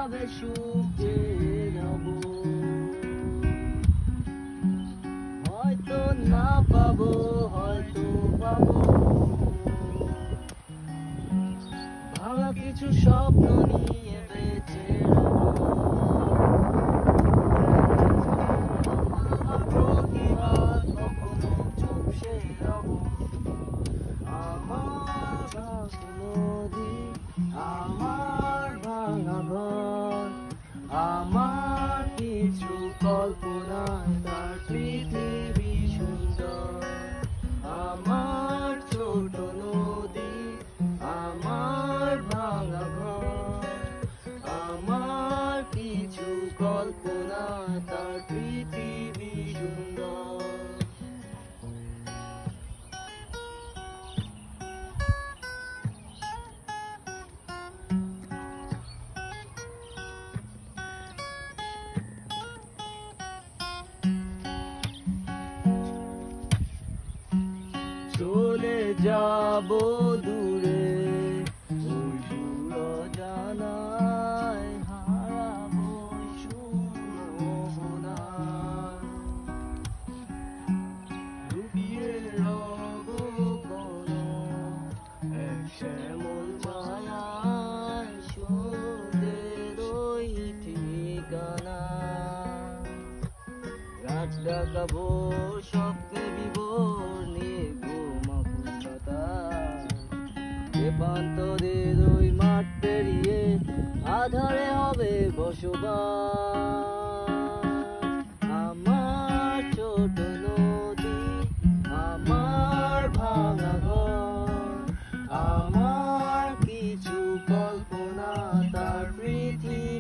ভাবে সুখ পেয়ে যাব, হয়তো না পাবো হয়তো পাবো। ভাঙা কিছু স্বপ্ন নিয়ে বেঁচে রব, প্রতিবাদ কখনো চুপসে রব। আমার ভাঙা নদী, আমার ভাঙা ঘর, আমার কিছু কল্পনায় তার পৃথিবী সুন্দর। আমার ছোট নদী, আমার ভাঙা ঘর, আমার কিছু কল্পনায় তার পৃথিবী সুন্দর। চলে যাব দূরে ওই দূর অজানায়, হারাবো শূন্যমনায়। লুকিয়ে রব কোনো এক শ্যামল ছায়ায়, সন্ধ্যের ওই ঠিকানায়। রাত ডাকাবো স্বপ্নে বিভোর নিয়ে প্রান্তরের ওই মাঠ পেরিয়ে আধারে হবে বসবাস। আমার ছোট নদী, আমার ভাঙা ঘর, আমার কিছু কল্পনা তার পৃথিবী।